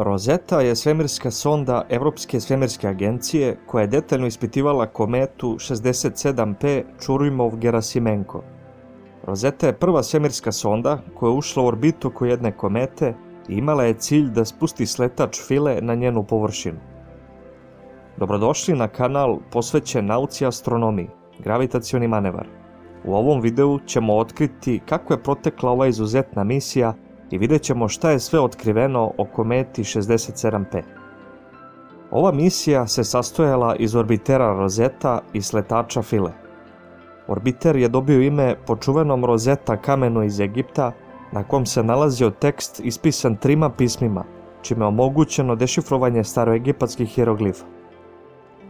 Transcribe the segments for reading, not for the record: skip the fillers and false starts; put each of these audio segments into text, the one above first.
Rosetta je svemirska sonda Evropske svemirske agencije koja je detaljno ispitivala kometu 67P Churyumov-Gerasimenko. Rosetta je prva svemirska sonda koja je ušla u orbitu oko jedne komete i imala je cilj da spusti sletač Philae na njenu površinu. Dobrodošli na kanal posvećen nauci i astronomiji, gravitacioni manevar. U ovom videu ćemo otkriti kako je protekla ova izuzetna misija i vidjet ćemo šta je sve otkriveno o kometi 67P. Ova misija se sastojala iz orbitera Rosetta i sletača Philae. Orbiter je dobio ime po čuvenom Rosetta kamenu iz Egipta, na kom se nalazio tekst ispisan 3 pismima, čime je omogućeno dešifrovanje staroegipatskih hieroglifa.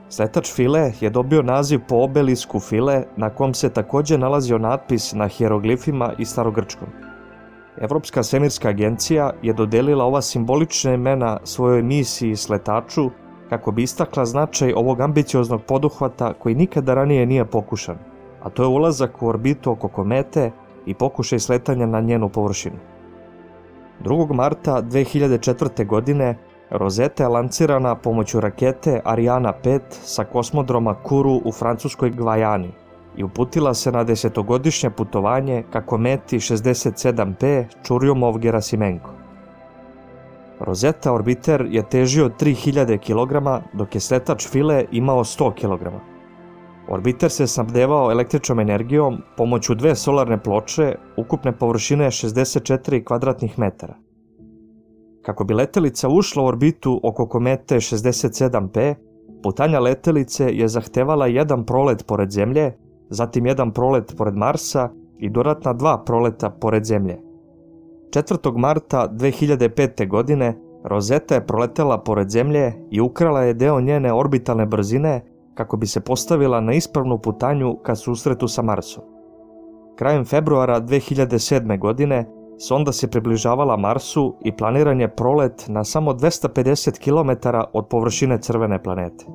Sletač Philae je dobio naziv po obelisku Philae, na kom se također nalazio natpis na hieroglifima i starogrčkom. Evropska svemirska agencija je dodelila ova simbolična imena svojoj misiji sletaču kako bi istakla značaj ovog ambicioznog poduhvata koji nikada ranije nije pokušan, a to je ulazak u orbitu oko komete i pokušaj sletanja na njenu površinu. 2. marta 2004. godine Rosetta je lancirana pomoću rakete Ariane 5 sa kosmodroma Kourou u francuskoj Gvajani i uputila se na 10-godišnje putovanje ka kometi 67P Churyumov-Gerasimenko. Rosetta orbiter je težio 3000 kg, dok je sletač Philae imao 100 kg. Orbiter se snabdevao električnom energijom pomoću 2 solarne ploče ukupne površine 64 kvadratnih metara. Kako bi letelica ušla u orbitu oko komete 67P, putanja letelice je zahtevala jedan prolet pored Zemlje, zatim jedan prolet pored Marsa i dodatna 2 proleta pored Zemlje. 4. marta 2005. godine Rosetta je proletela pored Zemlje i ukrala je deo njene orbitalne brzine kako bi se postavila na ispravnu putanju ka susretu sa Marsom. Krajem februara 2007. godine sonda se približavala Marsu i planiran je prolet na samo 250 km od površine crvene planete.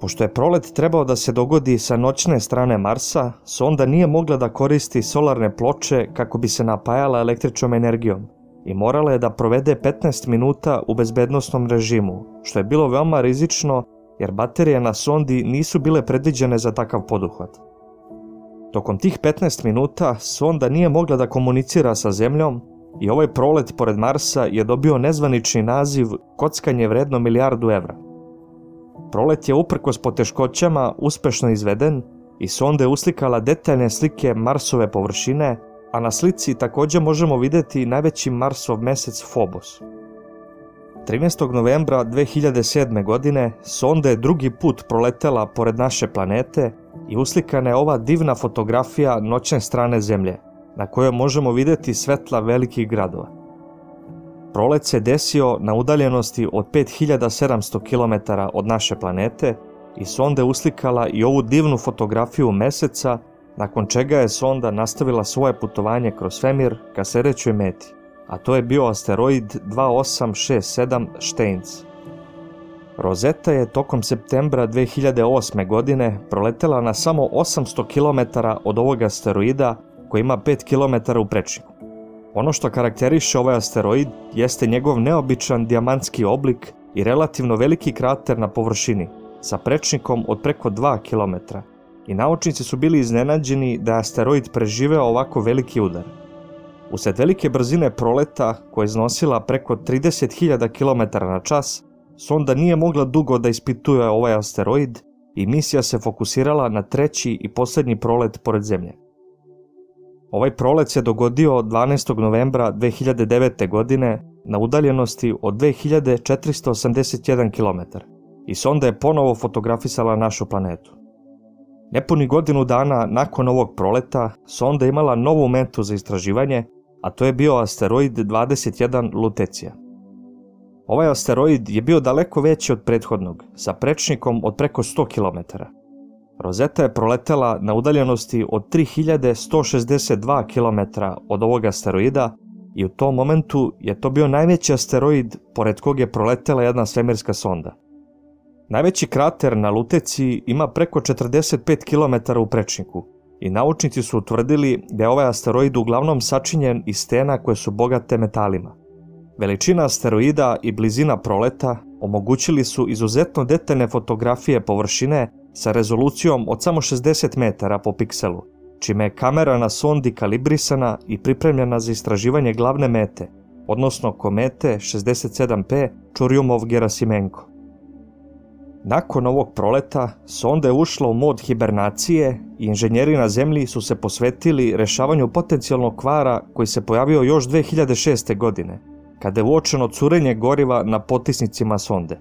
Pošto je prolet trebao da se dogodi sa noćne strane Marsa, sonda nije mogla da koristi solarne ploče kako bi se napajala električnom energijom i morala je da provede 15 minuta u bezbednosnom režimu, što je bilo veoma rizično jer baterije na sondi nisu bile predviđene za takav poduhvat. Tokom tih 15 minuta sonda nije mogla da komunicira sa Zemljom i ovaj prolet pored Marsa je dobio nezvanični naziv kockanje vredno milijardu evra. Prolet je uprkos poteškoćama uspešno izveden i sonda je uslikala detaljne slike Marsove površine, a na slici također možemo vidjeti najveći Marsov mesec Phobos. 13. novembra 2007. godine sonda je drugi put proletela pored naše planete i uslikana je ova divna fotografija noćne strane Zemlje, na kojoj možemo vidjeti svetla velikih gradova. Prolet se desio na udaljenosti od 5700 km od naše planete i sonda je uslikala i ovu divnu fotografiju meseca, nakon čega je sonda nastavila svoje putovanje kroz svemir ka sljedećoj meti, a to je bio asteroid 2867 Steins. Rosetta je tokom septembra 2008. godine proletela na samo 800 km od ovog asteroida koji ima 5 km u prečniku. Ono što karakteriše ovaj asteroid jeste njegov neobičan dijamantski oblik i relativno veliki krater na površini sa prečnikom od preko 2 km i naučnici su bili iznenađeni da je asteroid preživeo ovako veliki udar. Usled velike brzine proleta koja je iznosila preko 30.000 km/h, sonda nije mogla dugo da ispituje ovaj asteroid i misija se fokusirala na treći i posljednji prolet pored Zemlje. Ovaj prolet se dogodio 12. novembra 2009. godine na udaljenosti od 2481 km i sonda je ponovo fotografisala našu planetu. Nepuni godinu dana nakon ovog proleta, sonda je imala novu metu za istraživanje, a to je bio asteroid 21 Lutecija. Ovaj asteroid je bio daleko veći od prethodnog, sa prečnikom od preko 100 km. Rosetta je proletela na udaljenosti od 3162 km od ovog asteroida i u tom momentu je to bio najveći asteroid pored kog je proletela jedna svemirska sonda. Najveći krater na Luteciji ima preko 45 km u prečniku i naučnici su utvrdili da je ovaj asteroid uglavnom sačinjen iz stena koje su bogate metalima. Veličina asteroida i blizina proleta omogućili su izuzetno detaljne fotografije površine sa rezolucijom od samo 60 metara po pikselu, čime je kamera na sondi kalibrisana i pripremljena za istraživanje glavne mete, odnosno komete 67P Churyumov-Gerasimenko. Nakon ovog proleta, sonda je ušla u mod hibernacije i inženjeri na Zemlji su se posvetili rešavanju potencijalnog kvara koji se pojavio još 2006. godine, kada je uočeno curenje goriva na potisnicima sonde.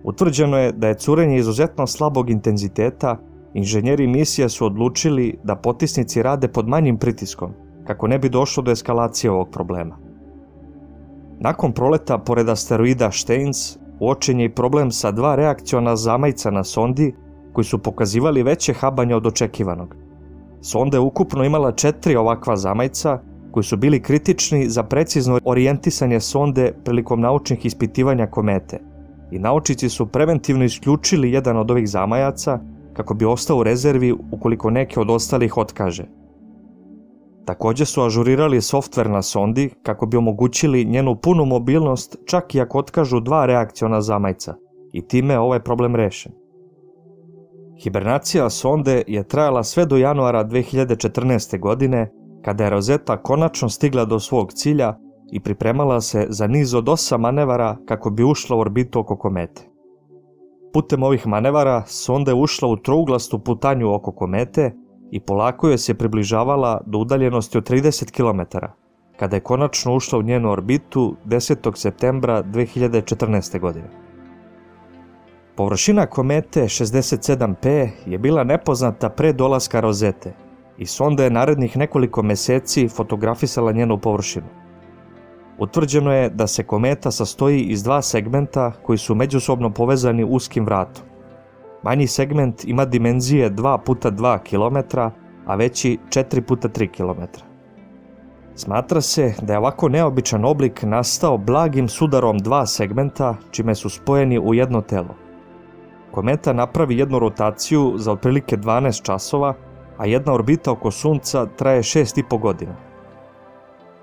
Utvrđeno je da je curenje izuzetno slabog intenziteta, inženjeri misije su odlučili da potisnici rade pod manjim pritiskom, kako ne bi došlo do eskalacije ovog problema. Nakon proleta pored asteroida Steins, uočen je i problem sa 2 reakciona zamajca na sondi koji su pokazivali veće habanje od očekivanog. Sonda je ukupno imala 4 ovakva zamajca koji su bili kritični za precizno orijentisanje sonde prilikom naučnih ispitivanja komete i naučnici su preventivno isključili jedan od ovih zamajaca kako bi ostao u rezervi ukoliko neke od ostalih otkaže. Također su ažurirali softver na sondi kako bi omogućili njenu punu mobilnost čak i ako otkažu 2 reakciona zamajca i time je ovaj problem rešen. Hibernacija sonde je trajala sve do januara 2014. godine kada je Rosetta konačno stigla do svog cilja i pripremala se za niz od 8 manevara kako bi ušla u orbitu oko komete. Putem ovih manevara sonda je ušla u trouglastu putanju oko komete i polako joj se približavala do udaljenosti od 30 km, kada je konačno ušla u njenu orbitu 10. septembra 2014. godine. Površina komete 67P je bila nepoznata pre dolaska Rosette i sonda je narednih nekoliko meseci fotografisala njenu površinu. Utvrđeno je da se kometa sastoji iz 2 segmenta koji su međusobno povezani uskim vratom. Manji segment ima dimenzije 2 puta 2 km, a veći 4 puta 3 km. Smatra se da je ovako neobičan oblik nastao blagim sudarom 2 segmenta, čime su spojeni u jedno telo. Kometa napravi jednu rotaciju za otprilike 12 časova, a jedna orbita oko Sunca traje 6,5 godina.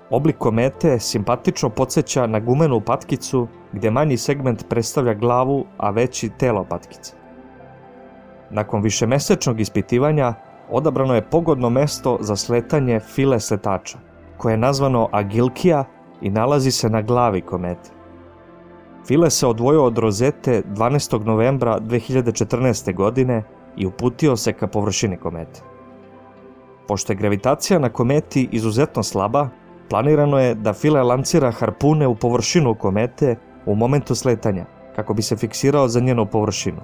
Oblik komete simpatično podsjeća na gumenu patkicu, gdje manji segment predstavlja glavu, a veći telo patkice. Nakon višemesečnog ispitivanja, odabrano je pogodno mesto za sletanje Philae sletača, koje je nazvano Agilkia i nalazi se na glavi komete. Philae se odvojio od Rosette 12. novembra 2014. godine i uputio se ka površini komete. Pošto je gravitacija na kometi izuzetno slaba, planirano je da Philae lancira harpune u površinu komete u momentu sletanja, kako bi se fiksirao za njenu površinu.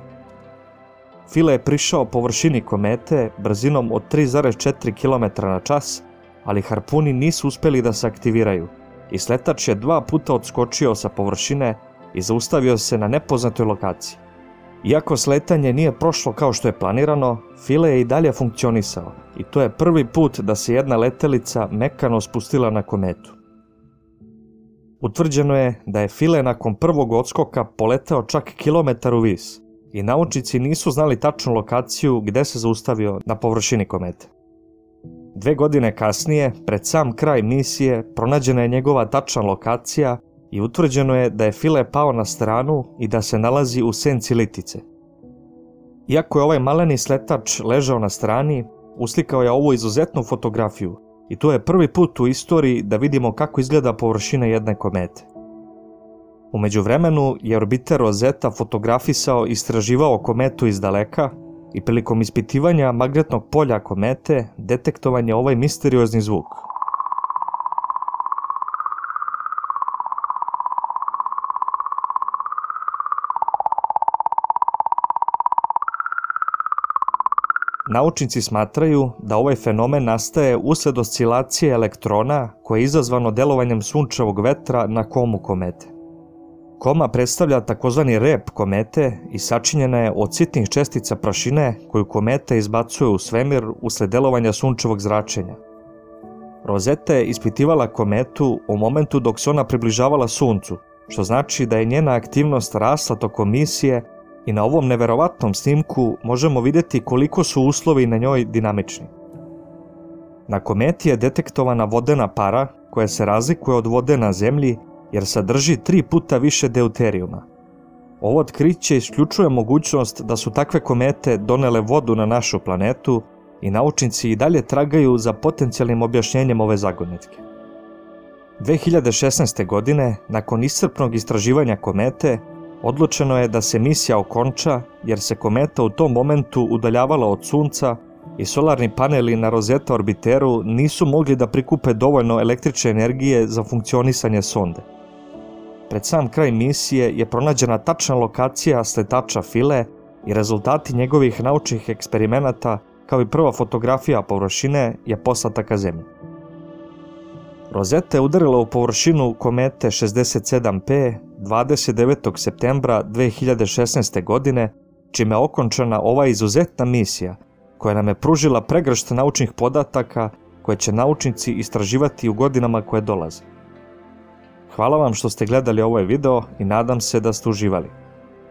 Philae je prišao površini komete brzinom od 3,4 km/h, ali harpuni nisu uspjeli da se aktiviraju i sletač je 2 puta odskočio sa površine i zaustavio se na nepoznatoj lokaciji. Iako sletanje nije prošlo kao što je planirano, Philae je i dalje funkcionisao i to je prvi put da se jedna letelica mekano spustila na kometu. Utvrđeno je da je Philae nakon prvog odskoka poleteo čak kilometar u vis i naučnici nisu znali tačnu lokaciju gde se zaustavio na površini komete. 2 godine kasnije, pred sam kraj misije, pronađena je njegova tačna lokacija i utvrđeno je da je Philae pao na stranu i da se nalazi u senci litice. Iako je ovaj maleni sletač ležao na strani, uslikao je ovu izuzetnu fotografiju i to je prvi put u istoriji da vidimo kako izgleda površina jedne komete. U međuvremenu je orbiter Rosetta fotografisao i istraživao kometu iz daleka i prilikom ispitivanja magnetnog polja komete detektovan je ovaj misteriozni zvuk. Naučnici smatraju da ovaj fenomen nastaje usled oscilacije elektrona koje je izazvano delovanjem sunčevog vetra na komu komete. Koma predstavlja takozvani rep komete i sačinjena je od sitnih čestica prašine koju kometa izbacuje u svemir usled delovanja sunčevog zračenja. Rosetta je ispitivala kometu u momentu dok se ona približavala Suncu, što znači da je njena aktivnost rasla tokom misije i na ovom neverovatnom snimku možemo vidjeti koliko su uslovi na njoj dinamični. Na kometi je detektovana vodena para koja se razlikuje od vode na Zemlji jer sadrži 3 puta više deuterijuma. Ovo otkriće isključuje mogućnost da su takve komete donele vodu na našu planetu i naučnici i dalje tragaju za potencijalnim objašnjenjem ove zagonetke. 2016. godine, nakon iscrpnog istraživanja komete, odlučeno je da se misija okonča jer se kometa u tom momentu udaljavala od Sunca i solarni paneli na Rosetta orbiteru nisu mogli da prikupe dovoljno električne energije za funkcionisanje sonde. Pred sam kraj misije je pronađena tačna lokacija sletača Philae i rezultati njegovih naučnih eksperimenata, kao i prva fotografija površine, je poslata ka Zemlji. Rosetta je udarila u površinu komete 67P 29. septembra 2016. godine, čime je okončana ova izuzetna misija, koja nam je pružila pregršt naučnih podataka koje će naučnici istraživati u godinama koje dolaze. Hvala vam što ste gledali ovaj video i nadam se da ste uživali.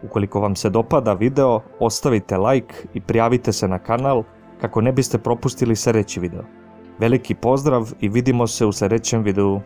Ukoliko vam se dopada video, ostavite like i prijavite se na kanal kako ne biste propustili sljedeći video. Veliki pozdrav i vidimo se u sljedećem videu.